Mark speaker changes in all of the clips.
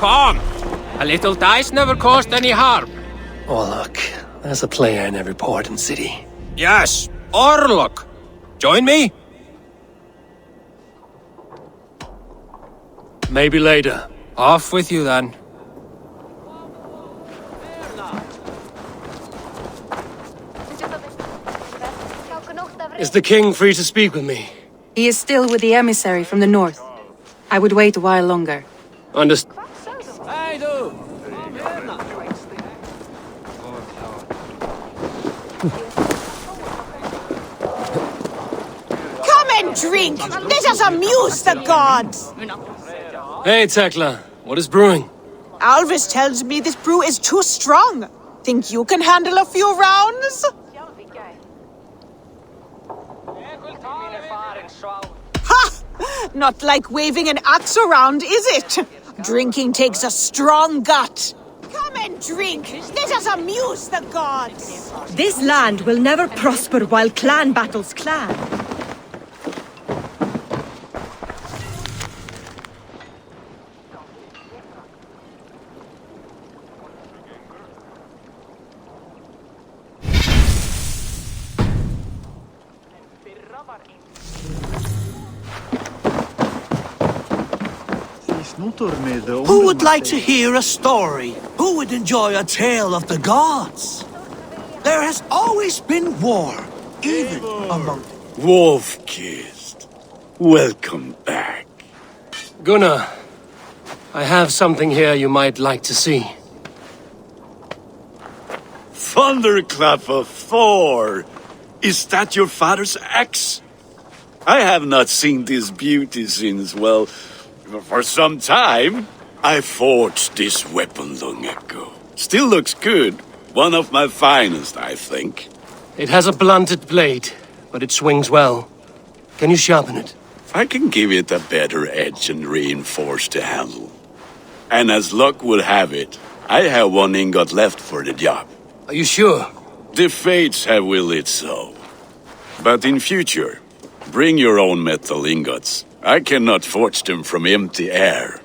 Speaker 1: Come! A little dice never caused any harm.
Speaker 2: Oh, look. There's a player in every port and city.
Speaker 1: Yes, or look. Join me?
Speaker 2: Maybe later.
Speaker 1: Off with you then.
Speaker 2: Is the king free to speak with me?
Speaker 3: He is still with the emissary from the north. I would wait a while longer.
Speaker 2: Understood.
Speaker 4: Come and drink! Let us amuse the gods!
Speaker 2: Hey, Tekla. What is brewing?
Speaker 4: Alvis tells me this brew is too strong. Think you can handle a few rounds? Ha! Not like waving an axe around, is it? Drinking takes a strong gut. Come and drink! Let us amuse the gods!
Speaker 5: This land will never prosper while clan battles clan.
Speaker 6: Who would like to hear a story? Who would enjoy a tale of the gods? There has always been war, even among
Speaker 7: Wolf-kissed. Welcome back.
Speaker 2: Gunnar, I have something here you might like to see.
Speaker 7: Thunderclap of Thor! Is that your father's axe? I have not seen this beauty since, well, for some time. I forged this weapon long ago. Still looks good. One of my finest, I think.
Speaker 2: It has a blunted blade, but it swings well. Can you sharpen it?
Speaker 7: I can give it a better edge and reinforce the handle. And as luck would have it, I have one ingot left for the job.
Speaker 2: Are you sure?
Speaker 7: The fates have willed it so. But in future, bring your own metal ingots. I cannot forge them from empty air.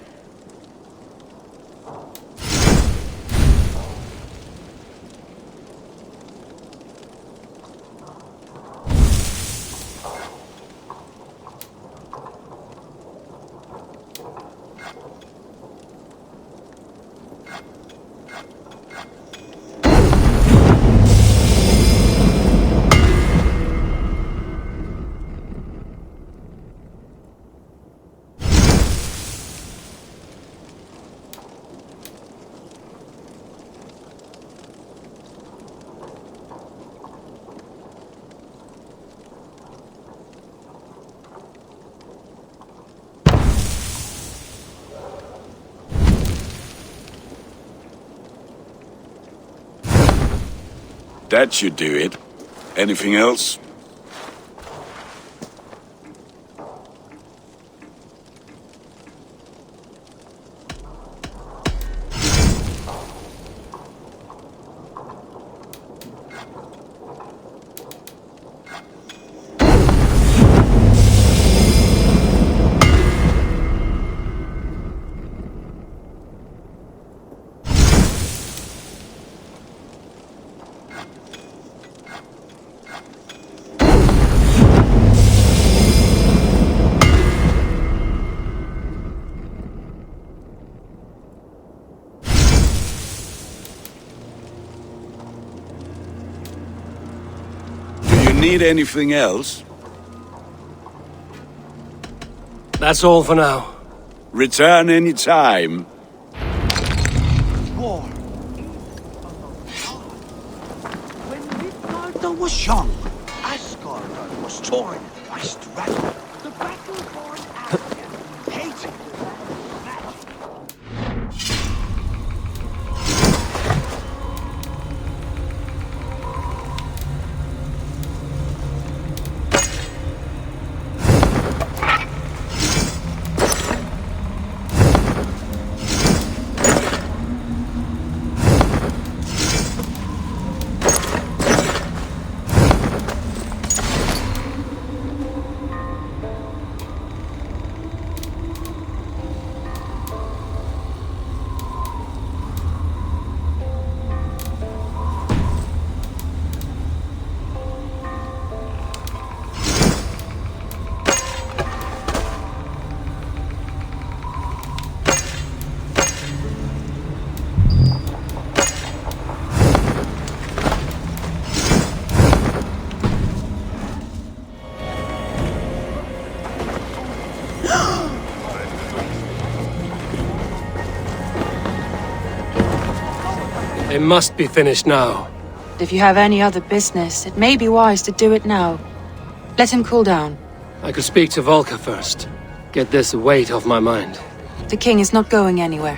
Speaker 7: That should do it. Anything else? Need anything else?
Speaker 2: That's all for now.
Speaker 7: Return any time.
Speaker 6: war. When Midgard was young, Asgard was torn by strife. The battle-born Asgard hated
Speaker 2: They must be finished now.
Speaker 3: If you have any other business, it may be wise to do it now. Let him cool down.
Speaker 2: I could speak to Volker first. Get this weight off my mind.
Speaker 3: The king is not going anywhere.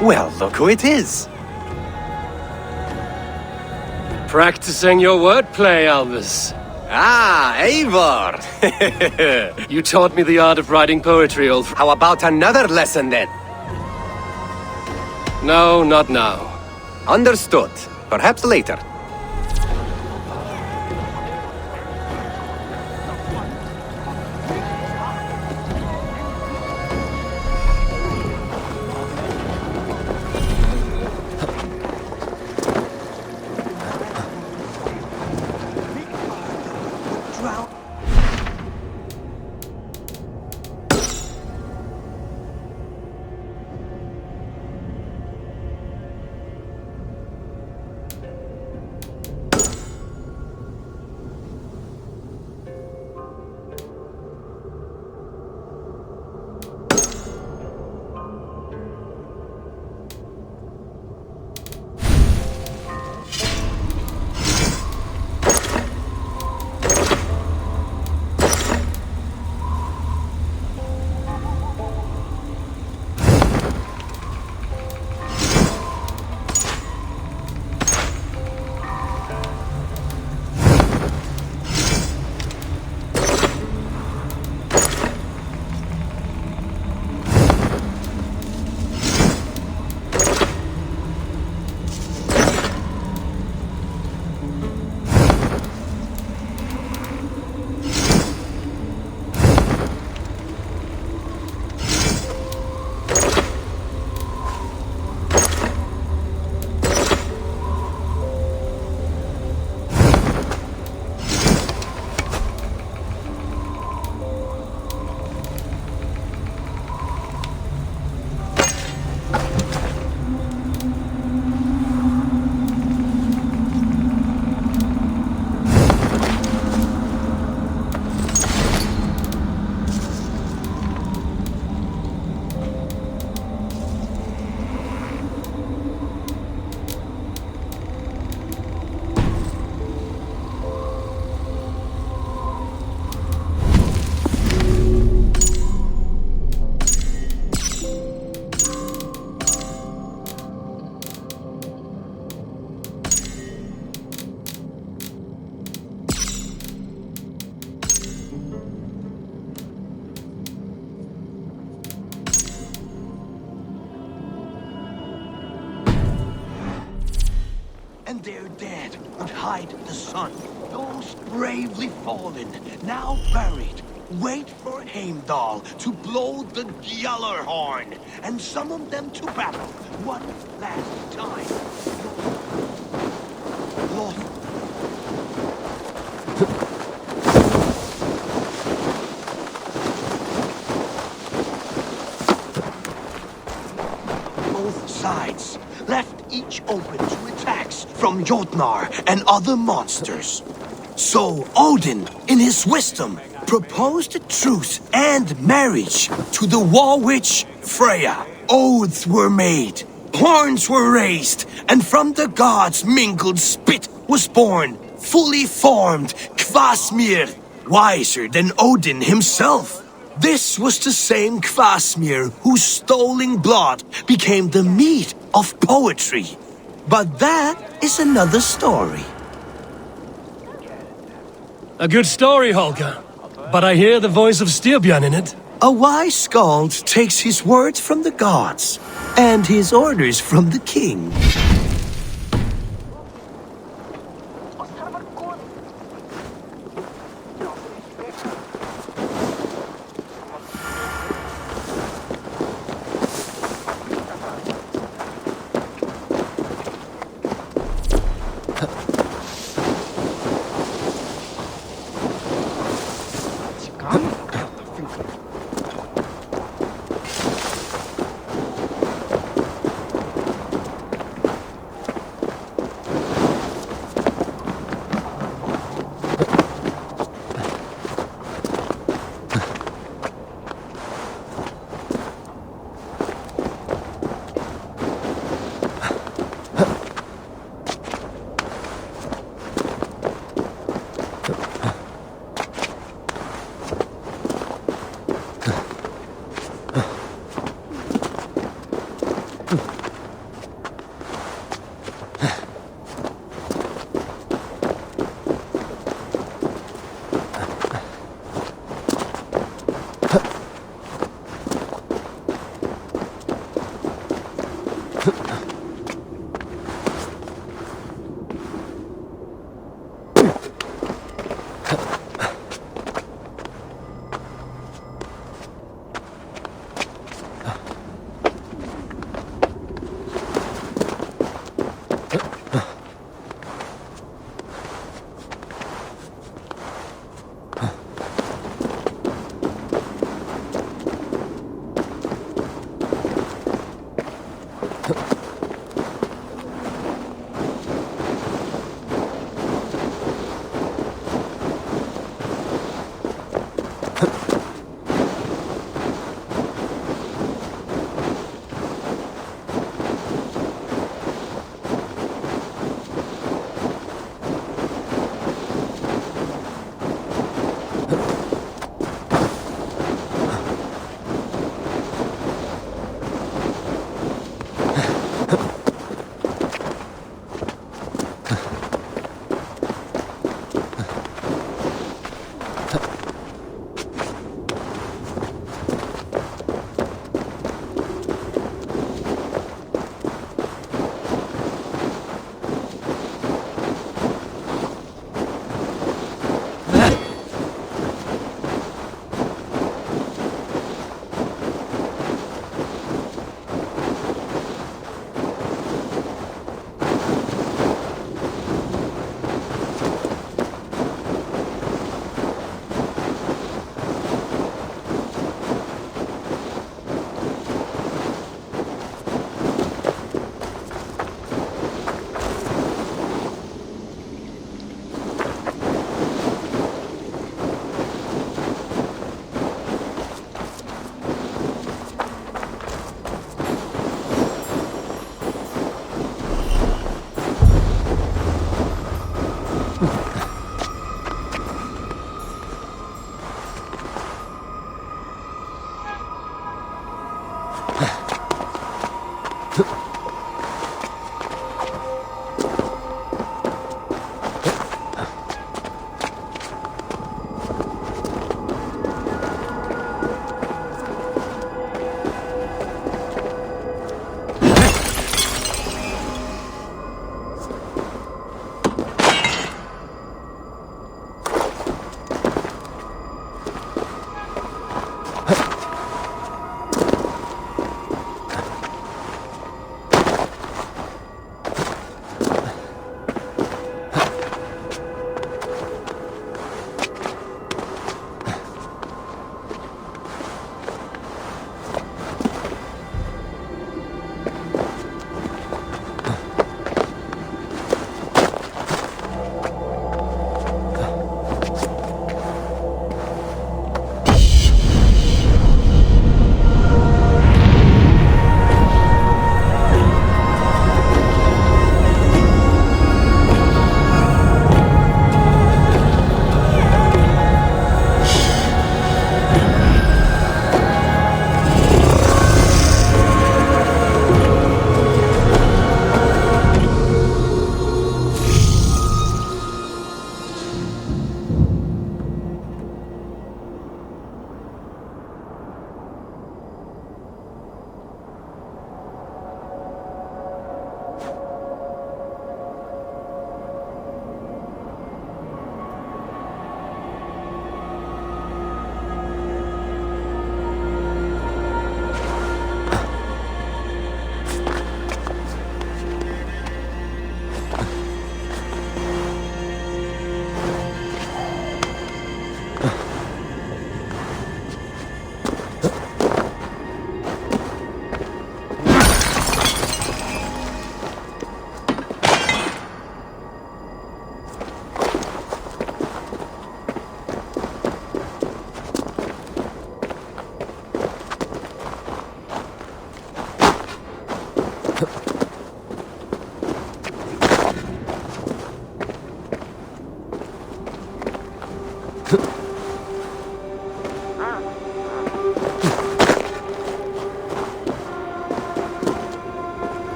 Speaker 8: Well, look who it is.
Speaker 2: Practicing your wordplay, Albus.
Speaker 8: Ah, Eivor!
Speaker 2: You taught me the art of writing poetry, old
Speaker 8: How about another lesson then?
Speaker 2: No, not now.
Speaker 8: Understood. Perhaps later.
Speaker 6: And their dead would hide the sun. Those bravely fallen, now buried, wait for Heimdall to blow the Gjallar horn and summon them to battle one last time. Lord. Both sides left each open to attacks from Jotnar and other monsters. So Odin, in his wisdom, proposed a truce and marriage to the war witch Freya. Oaths were made, horns were raised, and from the gods' mingled spit was born, fully formed, Kvasmir, wiser than Odin himself. This was the same Kvasmir whose stolen blood became the meat of poetry. But that is another story.
Speaker 2: A good story, Holger. But I hear the voice of Styrbjörn in it.
Speaker 6: A wise skald takes his words from the gods and his orders from the king.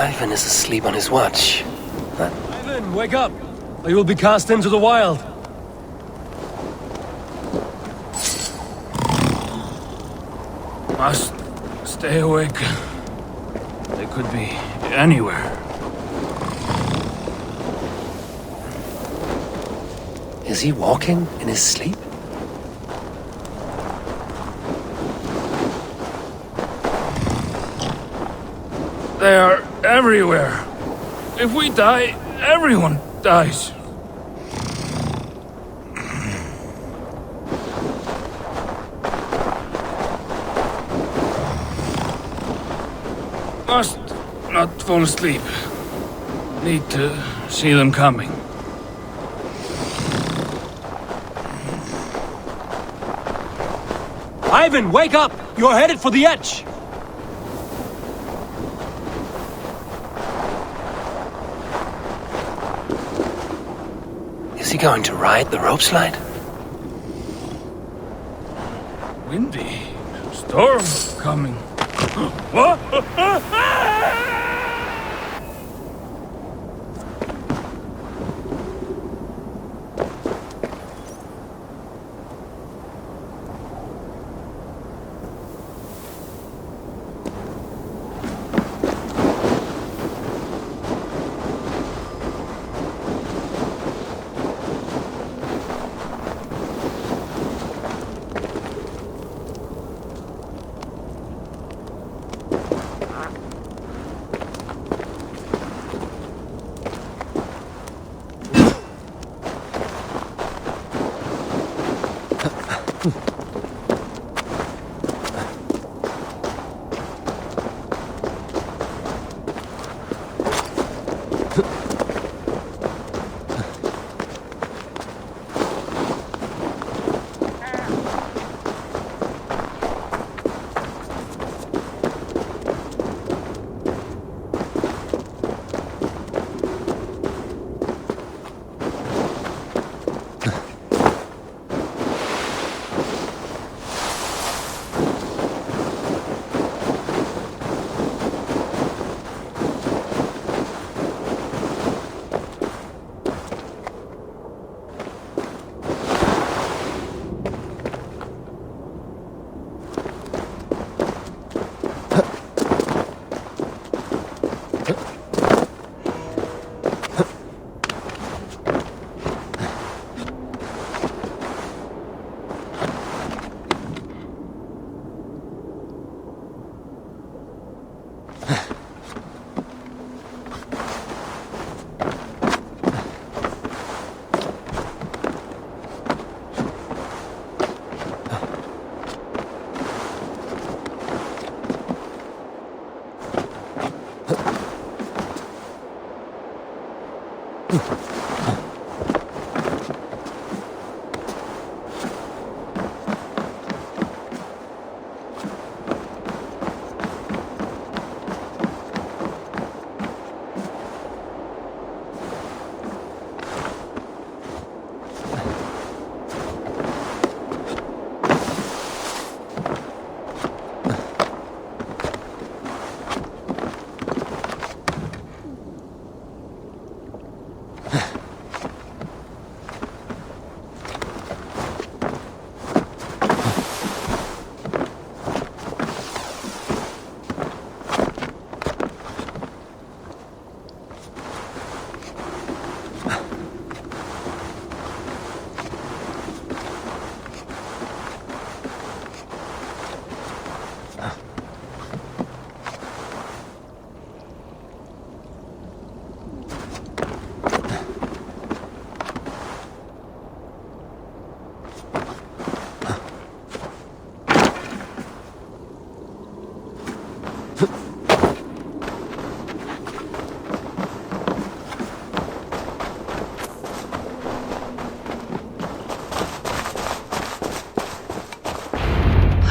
Speaker 2: Ivan is asleep on his watch.
Speaker 9: Ivan, wake up! Or you'll be cast into the wild. Must stay awake. They could be anywhere.
Speaker 2: Is he walking in his sleep?
Speaker 9: They are everywhere. If we die, everyone dies. Must not fall asleep. Need to see them coming.
Speaker 2: Ivan, wake up! You're headed for the edge! Is he going to ride the rope slide?
Speaker 9: Windy. Storm coming. What?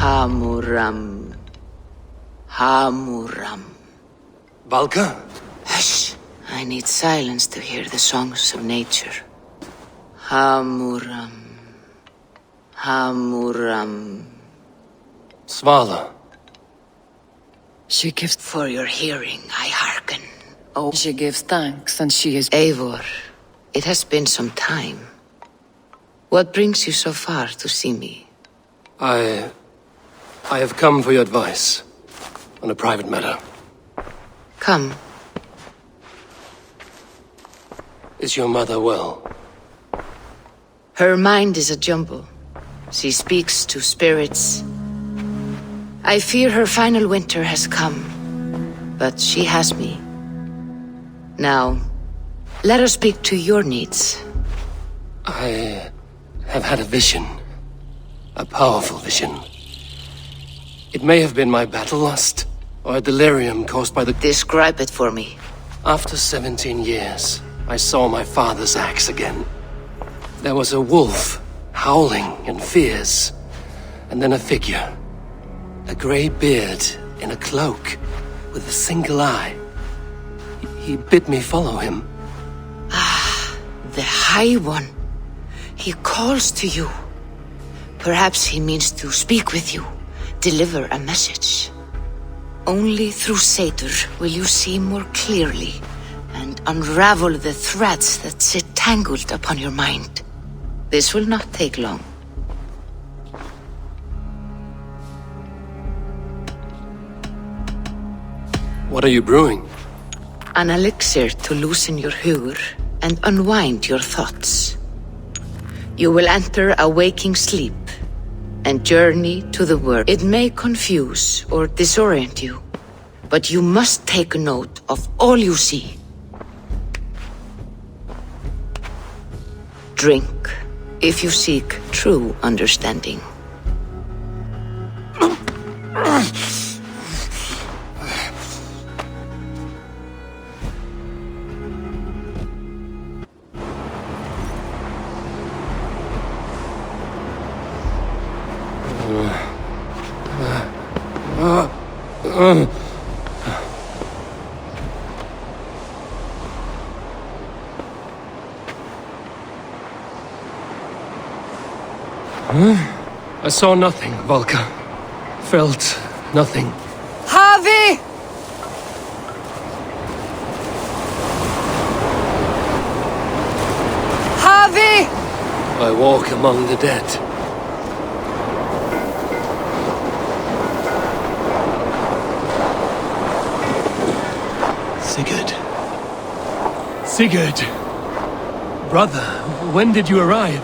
Speaker 3: Hamuram. Hamuram.
Speaker 2: Valka?
Speaker 3: Hush! I need silence to hear the songs of nature. Hamuram. Hamuram.
Speaker 2: Svala.
Speaker 3: She gives for your hearing, I hearken. Oh, she gives thanks, and she is...
Speaker 10: Eivor, it has been some time. What brings you so far to see me?
Speaker 2: I have come for your advice on a private matter.
Speaker 10: Come.
Speaker 2: Is your mother well?
Speaker 10: Her mind is a jumble. She speaks to spirits. I fear her final winter has come, but she has me. Now, let her speak to your needs.
Speaker 2: I have had a vision. A powerful vision. It may have been my battle lust, or a delirium caused by the...
Speaker 10: Describe it for me.
Speaker 2: After 17 years, I saw my father's axe again. There was a wolf, howling and fierce, and then a figure. A grey beard in a cloak, with a single eye. He bid me follow him.
Speaker 10: Ah, the High One. He calls to you. Perhaps he means to speak with you, deliver a message. Only through Satyr will you see more clearly and unravel the threads that sit tangled upon your mind. This will not take long.
Speaker 2: What are you brewing?
Speaker 10: An elixir to loosen your hugur and unwind your thoughts. You will enter a waking sleep and journey to the world. It may confuse or disorient you, but you must take note of all you see. Drink, if you seek true understanding.
Speaker 2: I saw nothing, Volka. Felt nothing.
Speaker 3: Harvey! Harvey!
Speaker 2: I walk among the dead. Sigurd. Sigurd! Brother, when did you arrive?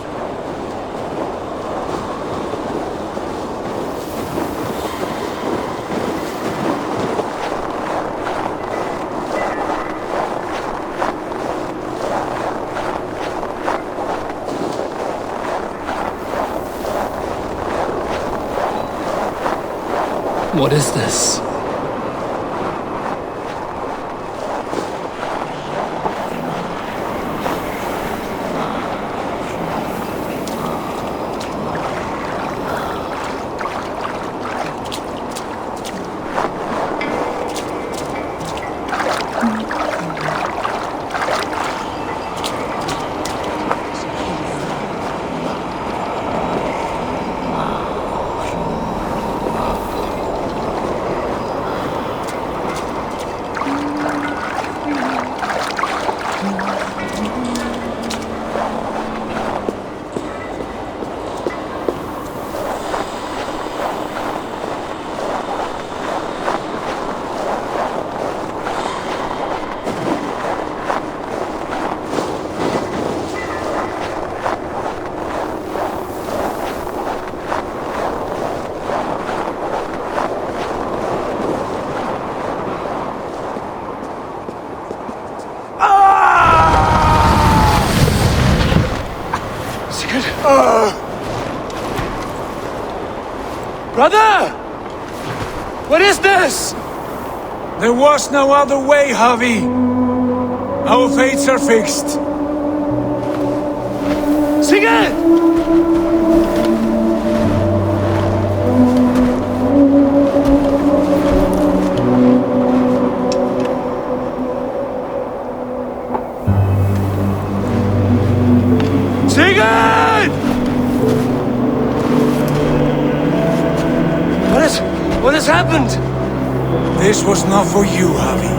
Speaker 2: What is this? Brother! What is this?
Speaker 9: There was no other way, Javi. Our fates are fixed.
Speaker 2: Sigurd! Sigurd! What has happened?
Speaker 9: This was not for you, Javi.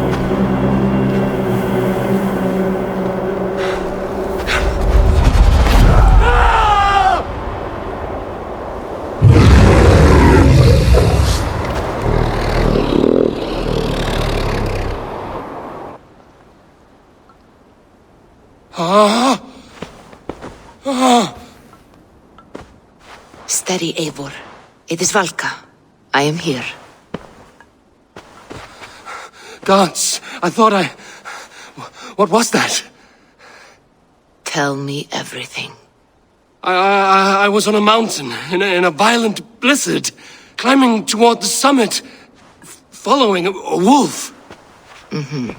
Speaker 10: Steady, Eivor. It is Valka. I am here.
Speaker 2: Gods, I thought I... What was that?
Speaker 10: Tell me everything.
Speaker 2: I was on a mountain in a violent blizzard, climbing toward the summit, following a wolf.
Speaker 10: Mm-hmm.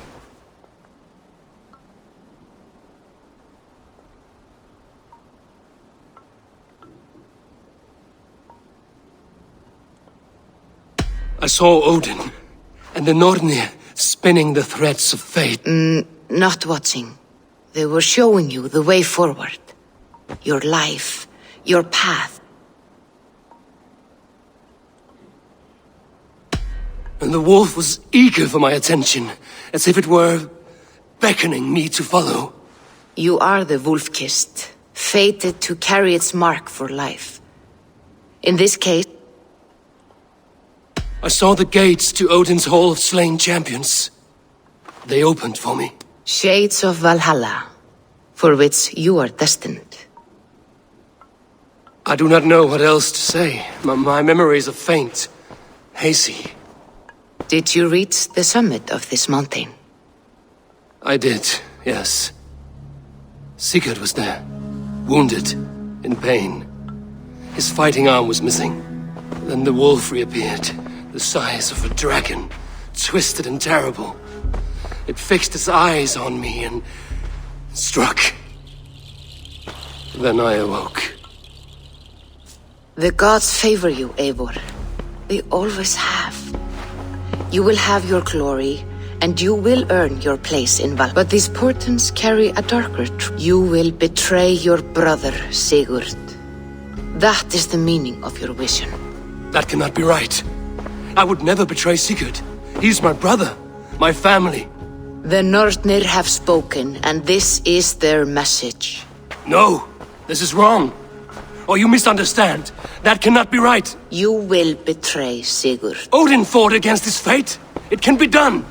Speaker 2: I saw Odin and the Nornir spinning the threads of fate.
Speaker 10: Not watching. They were showing you the way forward. Your life, your path.
Speaker 2: And the wolf was eager for my attention, as if it were beckoning me to follow.
Speaker 10: You are the wolf-kissed, fated to carry its mark for life. In this case,
Speaker 2: I saw the gates to Odin's Hall of Slain Champions. They opened for me.
Speaker 10: shades of Valhalla, for which you are destined.
Speaker 2: I do not know what else to say. My memories are faint, hazy.
Speaker 10: Did you reach the summit of this mountain?
Speaker 2: I did, yes. Sigurd was there, wounded, in pain. His fighting arm was missing. Then the wolf reappeared, the size of a dragon, twisted and terrible. It fixed its eyes on me and struck. Then I awoke.
Speaker 10: The gods favor you, Eivor. They always have. You will have your glory, and you will earn your place in Valhalla. But these portents carry a darker truth. You will betray your brother, Sigurd. That is the meaning of your vision.
Speaker 2: That cannot be right. I would never betray Sigurd. He's my brother, my family.
Speaker 10: The Nornir have spoken, and this is their message.
Speaker 2: No, this is wrong. Or you misunderstand. That cannot be right.
Speaker 10: You will betray Sigurd.
Speaker 2: Odin fought against his fate. It can be done.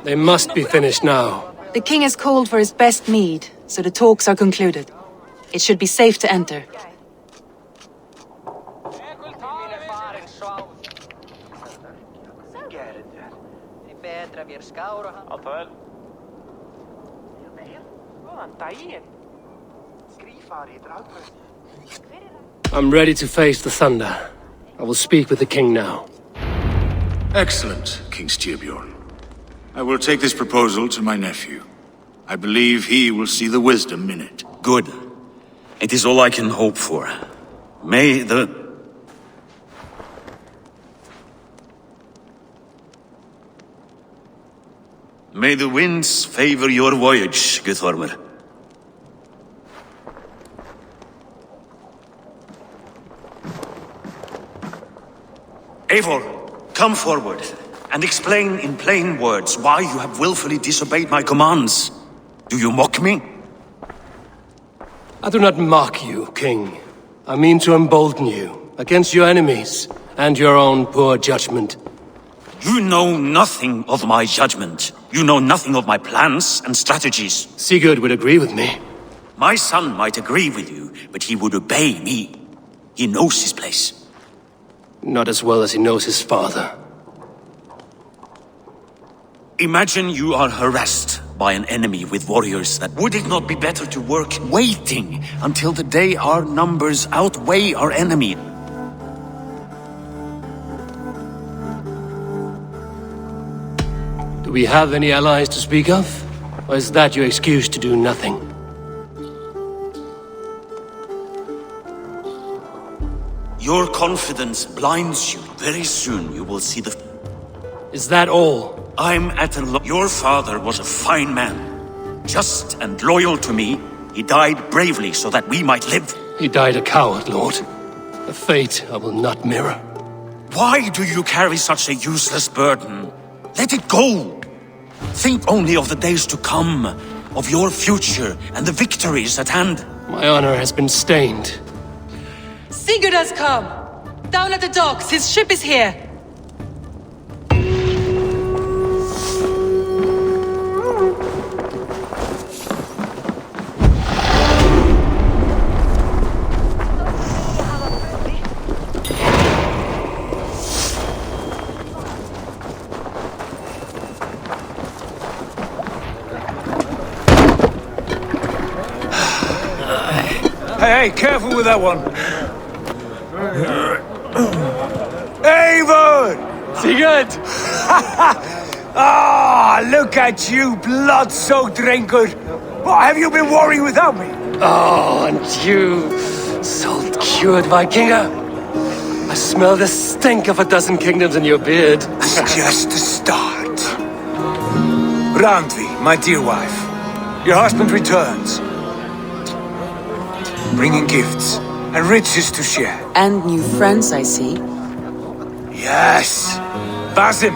Speaker 2: They must be finished now.
Speaker 3: The king has called for his best mead, so the talks are concluded. It should be safe to enter.
Speaker 2: I'm ready to face the thunder. I will speak with the king now.
Speaker 11: Excellent, King Styrbjorn. I will take this proposal to my nephew. I believe he will see the wisdom in it.
Speaker 7: Good. It is all I can hope for. May the... May the winds favor your voyage, Guthormer. Eivor, come forward and explain in plain words why you have willfully disobeyed my commands. Do you mock me?
Speaker 2: I do not mock you, King. I mean to embolden you against your enemies and your own poor judgment.
Speaker 7: You know nothing of my judgment. You know nothing of my plans and strategies.
Speaker 2: Sigurd would agree with me.
Speaker 7: My son might agree with you, but he would obey me. He knows his place.
Speaker 2: Not as well as he knows his father.
Speaker 7: Imagine you are harassed by an enemy with warriors. That would it not be better to work waiting until the day our numbers outweigh our enemy?
Speaker 2: Do we have any allies to speak of? Or is that your excuse to do nothing?
Speaker 7: Your confidence blinds you. Very soon you will see the...
Speaker 2: Is that all?
Speaker 7: I'm at a loss. Your father was a fine man. Just and loyal to me. He died bravely so that we might live.
Speaker 2: He died a coward, Lord. A fate I will not mirror.
Speaker 7: Why do you carry such a useless burden? Let it go. Think only of the days to come, of your future and the victories at hand.
Speaker 2: My honor has been stained.
Speaker 3: Sigurd has come! Down at the docks, his ship is here!
Speaker 9: Hey, careful with that one. Eivor!
Speaker 2: Sigurd!
Speaker 9: Ah, look at you, blood-soaked drinker. What have you been worrying without me?
Speaker 2: Oh, and you, salt-cured Vikinger. I smell the stink of a dozen kingdoms in your beard.
Speaker 9: It's just the start. Randvi, my dear wife, your husband returns, bringing gifts and riches to share.
Speaker 3: And new friends, I see.
Speaker 9: Yes, Basim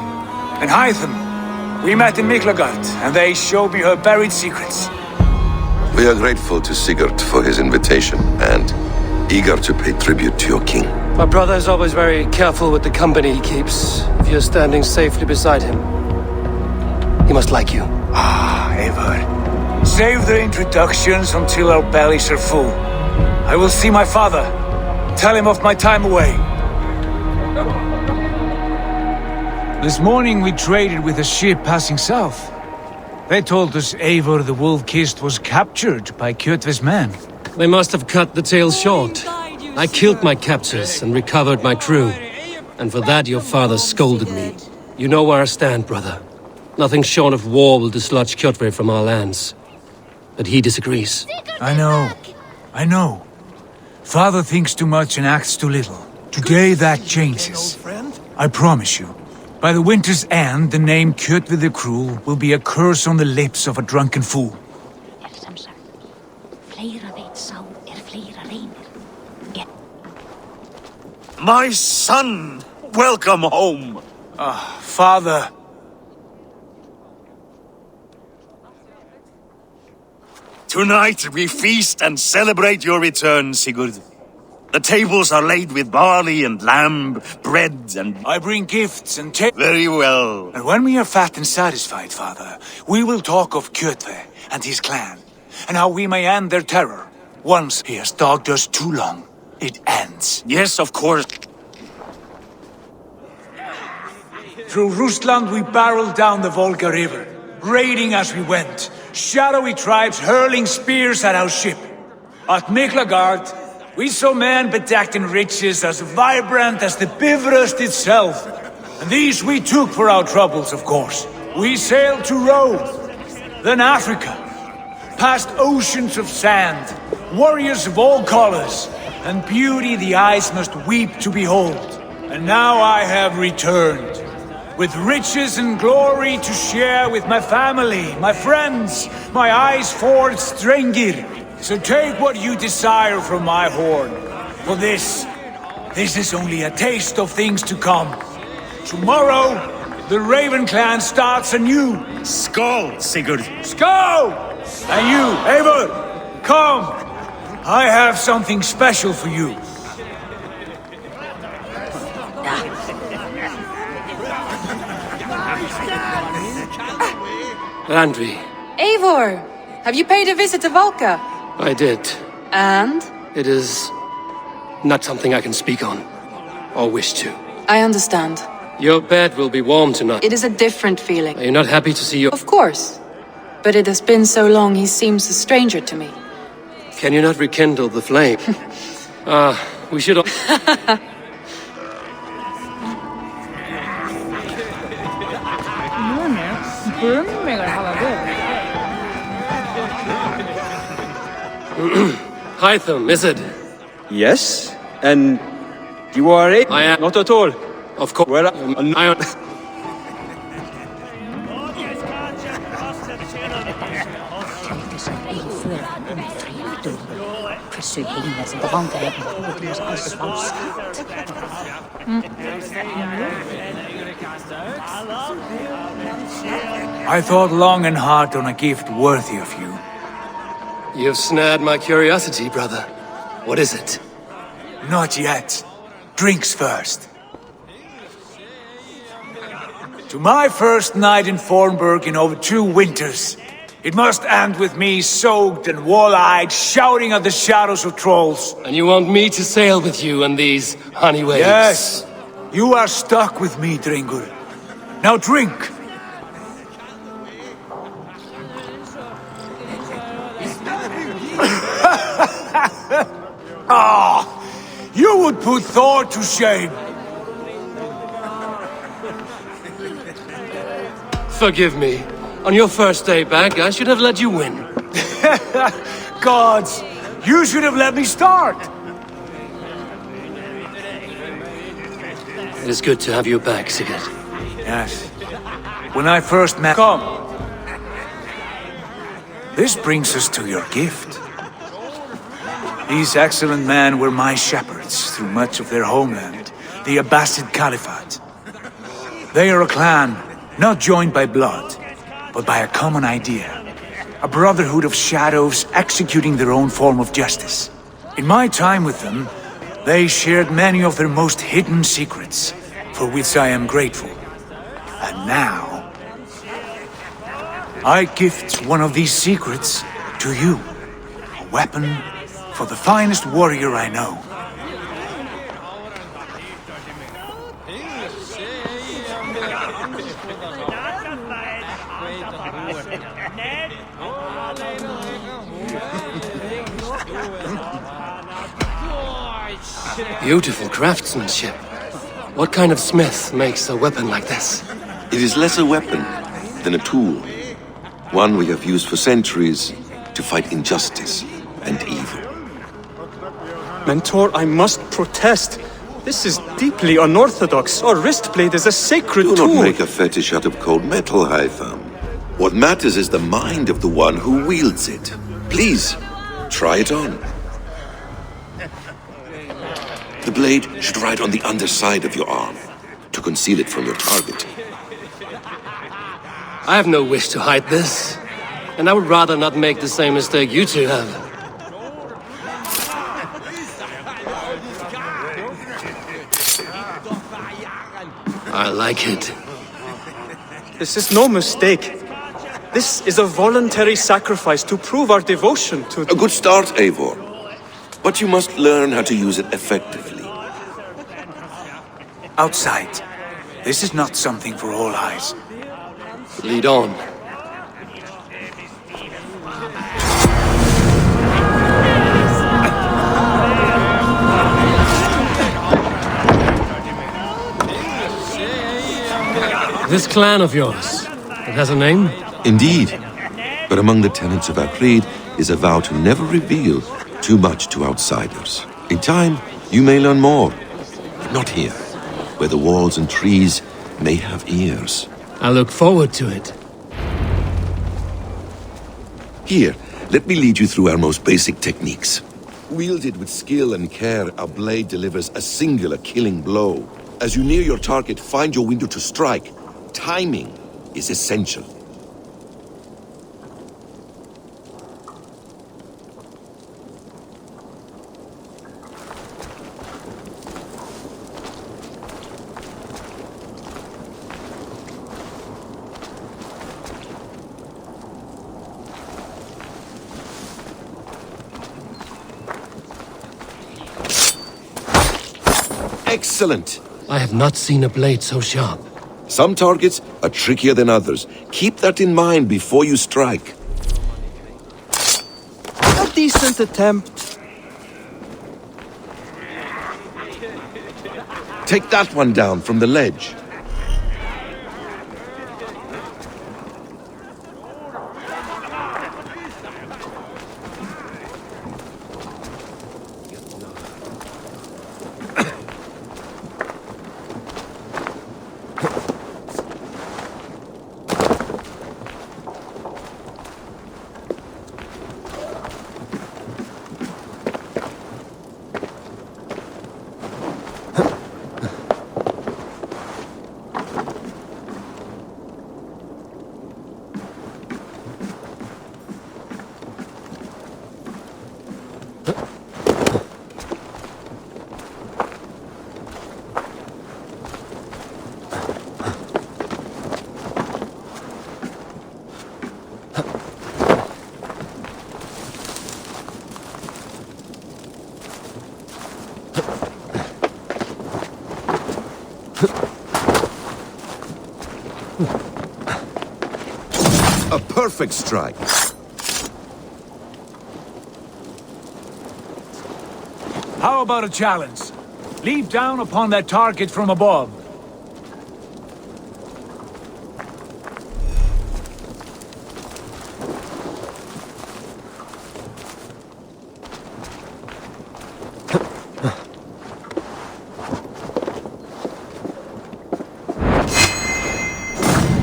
Speaker 9: and Hytham. We met in Miklagard, and they showed me her buried secrets.
Speaker 12: We are grateful to Sigurd for his invitation, and eager to pay tribute to your king.
Speaker 2: My brother is always very careful with the company he keeps. If you're standing safely beside him, he must like you.
Speaker 9: Ah, Eivor. Save the introductions until our bellies are full. I will see my father. Tell him of my time away. This morning we traded with a ship passing south. They told us Eivor the Wolf-Kissed was captured by Kjotve's men.
Speaker 2: They must have cut the tale short. I killed my captors and recovered my crew. And for that your father scolded me. You know where I stand, brother. Nothing short of war will dislodge Kjotve from our lands. But he disagrees.
Speaker 9: I know. Father thinks too much and acts too little. Today that changes. I promise you. By the winter's end, the name Kjotve the Cruel will be a curse on the lips of a drunken fool.
Speaker 7: My son! Welcome home!
Speaker 9: Father.
Speaker 7: Tonight we feast and celebrate your return, Sigurd. The tables are laid with barley and lamb, bread and...
Speaker 9: I bring gifts and
Speaker 7: Very well.
Speaker 9: And when we are fat and satisfied, Father, we will talk of Kjotve and his clan, and how we may end their terror. Once he has dogged us too long, it ends.
Speaker 7: Yes, of course.
Speaker 9: Through Rusland we barreled down the Volga River, raiding as we went, shadowy tribes hurling spears at our ship. At Miklagard, we saw men bedecked in riches as vibrant as the Bifrost itself. And these we took for our troubles, of course. We sailed to Rome, then Africa, past oceans of sand, warriors of all colors, and beauty the eyes must weep to behold. And now I have returned, with riches and glory to share with my family, my friends, my eyes-forged Strengir. So take what you desire from my horn. For this is only a taste of things to come. Tomorrow, the Raven clan starts anew.
Speaker 7: Skål, Sigurd.
Speaker 9: Skål! And you, Eivor, come. I have something special for you.
Speaker 2: Randvi,
Speaker 3: Eivor! Have you paid a visit to Valka?
Speaker 2: I did.
Speaker 3: And?
Speaker 2: It is not something I can speak on, or wish to.
Speaker 3: I understand.
Speaker 2: Your bed will be warm tonight.
Speaker 3: It is a different feeling.
Speaker 2: Are you not happy to see your...
Speaker 3: Of course. But it has been so long he seems a stranger to me.
Speaker 2: Can you not rekindle the flame? We should... Hytham, is it?
Speaker 12: Yes, and you are a...
Speaker 2: I am...
Speaker 12: Not at all.
Speaker 2: Of course.
Speaker 12: Well,
Speaker 2: I...
Speaker 9: I thought long and hard on a gift worthy of you.
Speaker 2: You've snared my curiosity, brother. What is it?
Speaker 9: Not yet. Drinks first. To my first night in Fornburg in over 2 winters. It must end with me soaked and wall-eyed, shouting at the shadows of trolls.
Speaker 2: And you want me to sail with you on these honey waves?
Speaker 9: Yes. You are stuck with me, Drengur. Now drink. You would put Thor to shame.
Speaker 2: Forgive me. On your first day back, I should have let you win.
Speaker 9: Gods, you should have let me start.
Speaker 2: It is good to have you back, Sigurd.
Speaker 9: Yes. When I first met... Come. This brings us to your gift. These excellent men were my shepherds through much of their homeland, the Abbasid Caliphate. They are a clan, not joined by blood, but by a common idea. A brotherhood of shadows executing their own form of justice. In my time with them, They shared many of their most hidden secrets, for which I am grateful. And now, I gift one of these secrets to you. A weapon for the finest warrior I know.
Speaker 2: Beautiful craftsmanship. What kind of smith makes a weapon like this?
Speaker 13: It is less a weapon than a tool. One we have used for centuries to fight injustice and evil.
Speaker 12: Mentor, I must protest. This is deeply unorthodox. Our wrist blade is a sacred tool.
Speaker 13: Do not make a fetish out of cold metal, Hytham. What matters is the mind of the one who wields it. Please, try it on. The blade should ride on the underside of your arm, to conceal it from your target.
Speaker 2: I have no wish to hide this, and I would rather not make the same mistake you two have. I like it.
Speaker 12: This is no mistake. This is a voluntary sacrifice to prove our devotion to...
Speaker 13: A good start, Eivor. But you must learn how to use it effectively.
Speaker 9: Outside. This is not something for all eyes.
Speaker 2: Lead on. This clan of yours, it has a name?
Speaker 13: Indeed. But among the tenets of our creed is a vow to never reveal too much to outsiders. In time, you may learn more. But not here, where the walls and trees may have ears.
Speaker 2: I look forward to it.
Speaker 13: Here, let me lead you through our most basic techniques. Wielded with skill and care, our blade delivers a singular killing blow. As you near your target, find your window to strike. Timing is essential. Excellent!
Speaker 2: I have not seen a blade so sharp.
Speaker 13: Some targets are trickier than others. Keep that in mind before you strike.
Speaker 12: A decent attempt.
Speaker 13: Take that one down from the ledge. A perfect strike.
Speaker 9: How about a challenge? Leap down upon that target from above.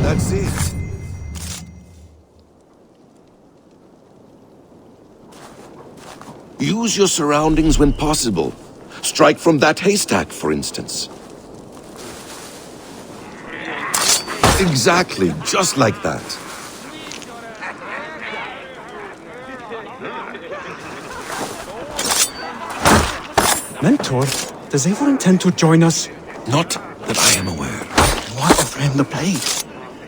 Speaker 13: That's it. Use your surroundings when possible. Strike from that haystack, for instance. Exactly, just like that.
Speaker 12: Mentor, does Eivor intend to join us?
Speaker 13: Not that I am aware.
Speaker 12: What offer him the blade?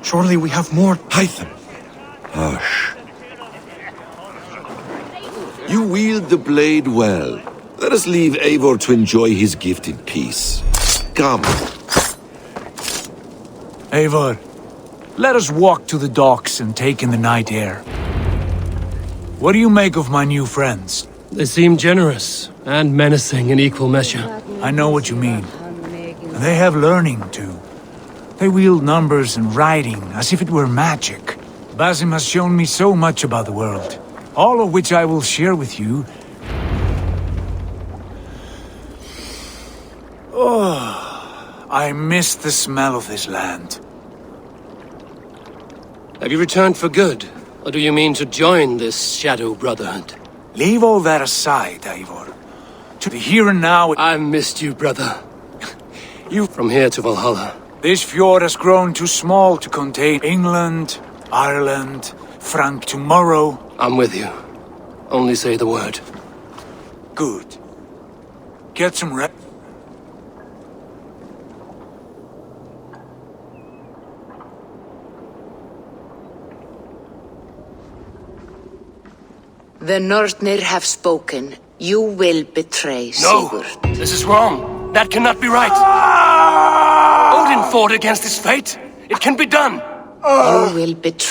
Speaker 12: Surely we have more.
Speaker 13: Hytham. Hush. You wield the blade well. Let us leave Eivor to enjoy his gift in peace. Come.
Speaker 9: Eivor, let us walk to the docks and take in the night air. What do you make of my new friends?
Speaker 2: They seem generous and menacing in equal measure.
Speaker 9: I know what you mean. They have learning, too. They wield numbers and writing as if it were magic. Basim has shown me so much about the world, all of which I will share with you. Oh, I miss the smell of this land.
Speaker 2: Have you returned for good? Or do you mean to join this Shadow Brotherhood?
Speaker 9: Leave all that aside, Eivor. To the here and now...
Speaker 2: I've missed you, brother. You from here to Valhalla.
Speaker 9: This fjord has grown too small to contain England, Ireland, Frank tomorrow.
Speaker 2: I'm with you. Only say the word.
Speaker 9: Good. Get some rest.
Speaker 10: The Northnir have spoken. You will betray Sigurd.
Speaker 2: No! This is wrong! That cannot be right! Odin fought against his fate! It can be done!
Speaker 10: You will betray